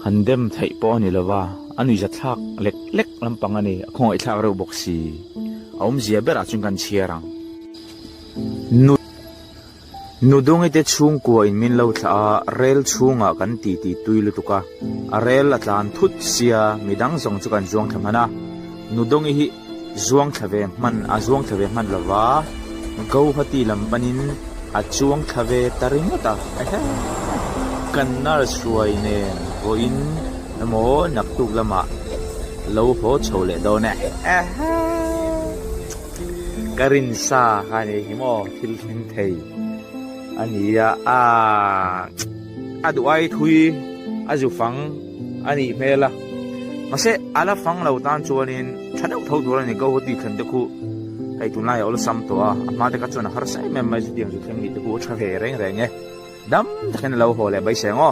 handem thei po ni lawa anu ja thak lek lek lampang ani khong i thak ro boxi aum zia bera chung kan chiarang nudong ite chung ko in min lo tha rel chunga kan ti tuilu tuka a rel atlan thut sia midang zong chu kan zuang thamana nudong hi zuang thave man a zuang thave man lawa go hati lampanin a chuang thave tarimata kan nar suai ne ho in namo naktuk lama lo ho chole do ne karin sa hani himo thil thin thei ani ya adu ai thui aju fang ani mela mase ala fang lo tan chuanin thadau thau dura ni go hoti khan de khu ai tu nai ol sam to a ma de ka chuna har sai mem mai ju tiang ju theng ni de ku tha ve reng reng e dam khen lo ho le bai sengo